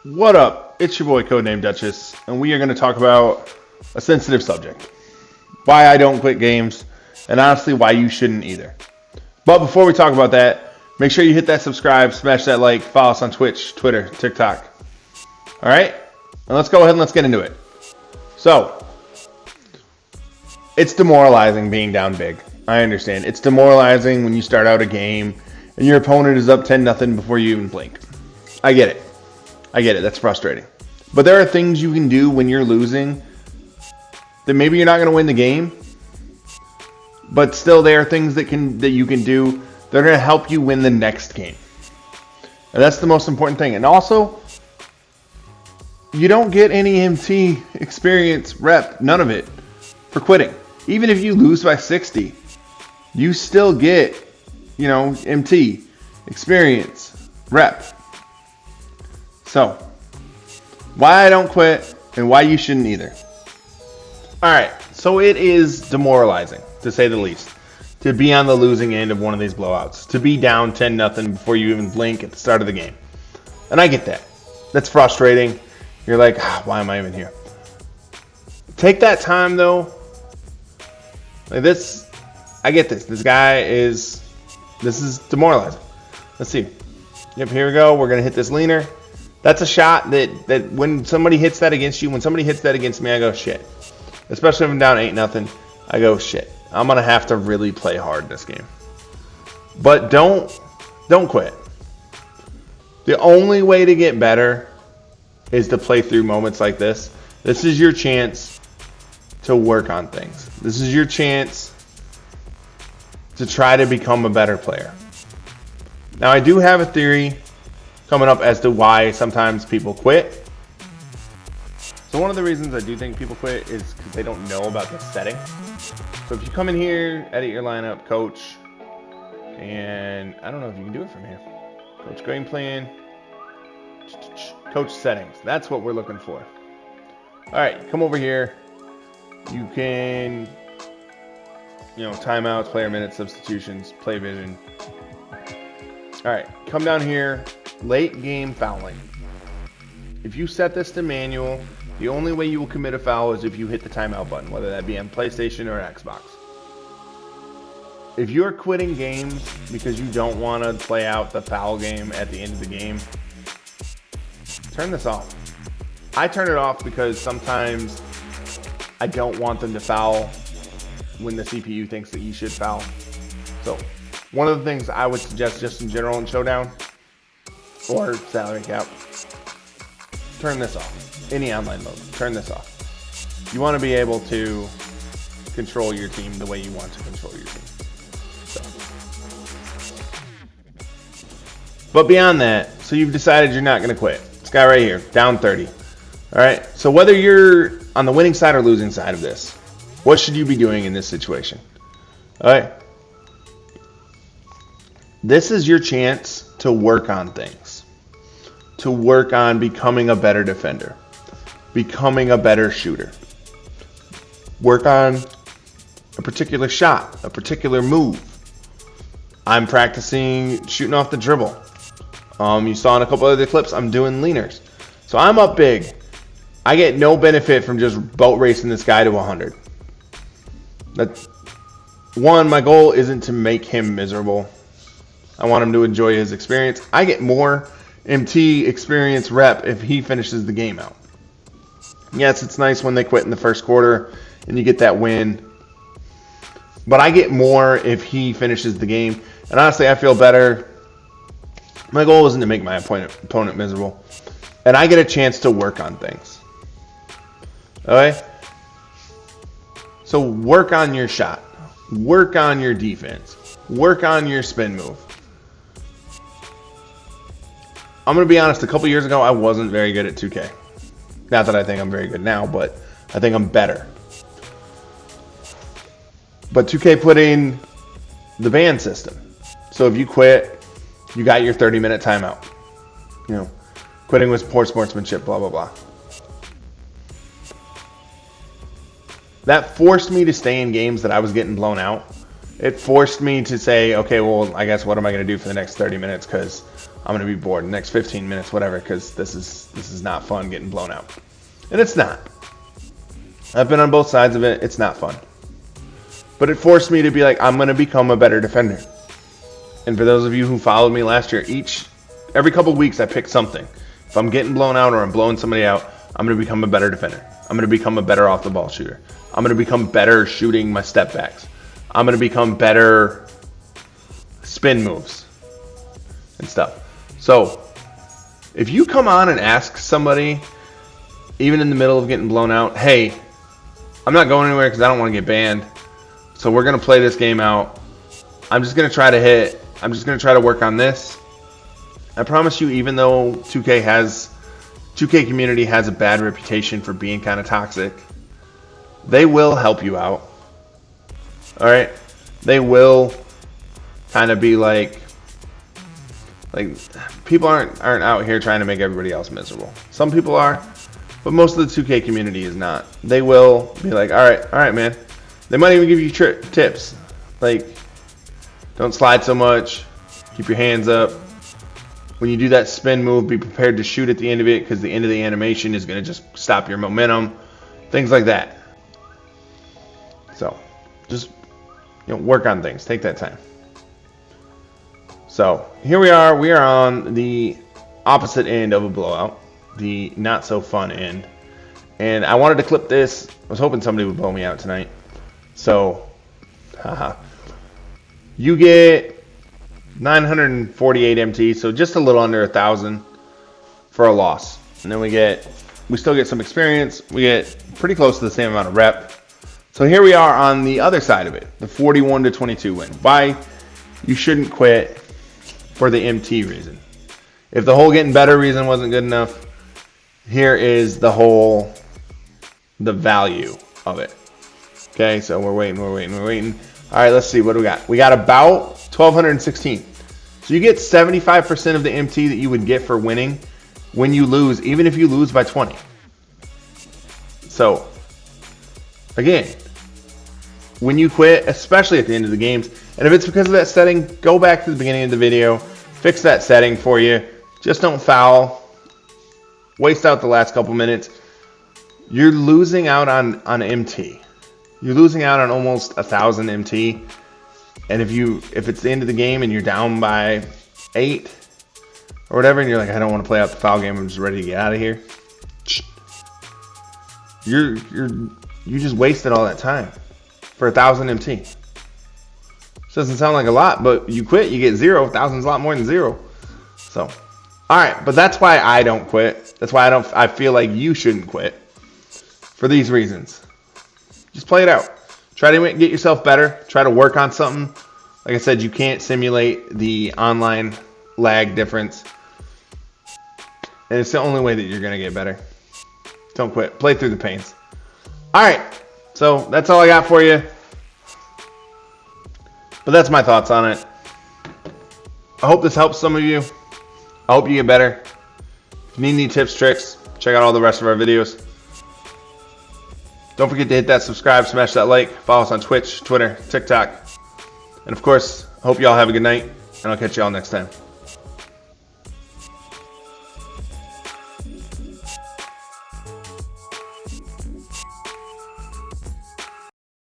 What up? It's your boy Codename Duchess, and we are going to talk about a sensitive subject. Why I don't quit games, and honestly why you shouldn't either. But before we talk about that, make sure you hit that subscribe, smash that like, follow us on Twitch, Twitter, TikTok. Alright? And let's go ahead and let's get into it. So, it's demoralizing being down big. I understand. It's demoralizing when you start out a game and your opponent is up 10-0 before you even blink. I get it. That's frustrating. But there are things you can do when you're losing that maybe you're not going to win the game, but still there are things that you can do that are going to help you win the next game. And that's the most important thing. And also, you don't get any MT experience, rep, none of it for quitting. Even if you lose by 60, you still get, MT experience, rep. So, why I don't quit and why you shouldn't either. Alright, so it is demoralizing, to say the least, to be on the losing end of one of these blowouts. To be down 10-0 before you even blink at the start of the game. And I get that. That's frustrating. You're like, why am I even here? Take that time, though. Like this, I get this. This is demoralizing. Let's see. Yep, here we go. We're going to hit this leaner. That's a shot that when somebody hits that against you, when somebody hits that against me, I go, shit. Especially if I'm down 8-0, I go, shit. I'm going to have to really play hard this game. But don't quit. The only way to get better is to play through moments like this. This is your chance to work on things. This is your chance to try to become a better player. Now, I do have a theory coming up as to why sometimes people quit. So one of the reasons I do think people quit is because they don't know about the setting. So if you come in here, edit your lineup, coach, and I don't know if you can do it from here. Coach game plan, coach settings. That's what we're looking for. All right, come over here. You can, timeouts, player minutes, substitutions, play vision. All right, come down here. Late game fouling. If you set this to manual, the only way you will commit a foul is if you hit the timeout button, whether that be on PlayStation or Xbox. If you're quitting games because you don't want to play out the foul game at the end of the game, turn this off. I turn it off because sometimes I don't want them to foul when the CPU thinks that you should foul. So one of the things I would suggest just in general in Showdown or salary cap, turn this off. Any online mode, turn this off. You want to be able to control your team the way you want to control your team. So. But beyond that, so you've decided you're not going to quit. This guy right here, down 30. All right. So whether you're on the winning side or losing side of this, what should you be doing in this situation? All right. This is your chance to work on things. To work on becoming a better defender. Becoming a better shooter. Work on a particular shot, a particular move. I'm practicing shooting off the dribble. You saw in a couple other clips, I'm doing leaners. So I'm up big. I get no benefit from just boat racing this guy to 100. My goal isn't to make him miserable. I want him to enjoy his experience. I get more MT experience rep if he finishes the game out. Yes, it's nice when they quit in the first quarter and you get that win. But I get more if he finishes the game. And honestly, I feel better. My goal isn't to make my opponent miserable. And I get a chance to work on things. Okay? So work on your shot. Work on your defense. Work on your spin move. I'm going to be honest, a couple years ago, I wasn't very good at 2K. Not that I think I'm very good now, but I think I'm better. But 2K put in the ban system. So if you quit, you got your 30-minute timeout. Quitting was poor sportsmanship, blah, blah, blah. That forced me to stay in games that I was getting blown out it forced me to say, okay, well, I guess what am I going to do for the next 30 minutes? Because I'm going to be bored. The next 15 minutes, whatever, because this is not fun getting blown out. And it's not. I've been on both sides of it. It's not fun. But it forced me to be like, I'm going to become a better defender. And for those of you who followed me last year, every couple of weeks I pick something. If I'm getting blown out or I'm blowing somebody out, I'm going to become a better defender. I'm going to become a better off the ball shooter. I'm going to become better shooting my step backs. I'm going to become better spin moves and stuff. So if you come on and ask somebody, even in the middle of getting blown out, hey, I'm not going anywhere because I don't want to get banned. So we're going to play this game out. I'm just going to try to hit. I'm just going to try to work on this. I promise you, even though 2K community has a bad reputation for being kind of toxic, they will help you out. All right? They will kind of be like people aren't out here trying to make everybody else miserable. Some people are, but most of the 2K community is not. They will be like, all right, man. They might even give you tips. Like, don't slide so much. Keep your hands up. When you do that spin move, be prepared to shoot at the end of it because the end of the animation is going to just stop your momentum. Things like that. So, just work on things. Take that time. So, here we are. We are on the opposite end of a blowout. The not so fun end. And I wanted to clip this. I was hoping somebody would blow me out tonight. So, you get 948 MT, so just a little under 1,000 for a loss. And then we still get some experience. We get pretty close to the same amount of rep. So here we are on the other side of it, the 41-22 win. Why you shouldn't quit for the MT reason. If the whole getting better reason wasn't good enough, here is the value of it. Okay, so we're waiting. All right, let's see. What do we got? We got about 1,216. So you get 75% of the MT that you would get for winning when you lose, even if you lose by 20. So, again, when you quit, especially at the end of the games, and if it's because of that setting, go back to the beginning of the video, fix that setting for you. Just don't foul. Waste out the last couple minutes. You're losing out on MT. You're losing out on almost 1,000 MT. And if it's the end of the game and you're down by 8 or whatever, and you're like, I don't want to play out the foul game, I'm just ready to get out of here. You just wasted all that time for 1,000 MT. This doesn't sound like a lot, but you quit, you get 0. 1,000 is a lot more than 0. So, all right, but that's why I don't quit. That's why I feel like you shouldn't quit for these reasons. Just play it out. Try to get yourself better. Try to work on something. Like I said, you can't simulate the online lag difference. And it's the only way that you're going to get better. Don't quit. Play through the pains. All right. So that's all I got for you. But that's my thoughts on it. I hope this helps some of you. I hope you get better. If you need any tips, tricks, check out all the rest of our videos. Don't forget to hit that subscribe, smash that like, follow us on Twitch, Twitter, TikTok. And of course, I hope you all have a good night, and I'll catch you all next time.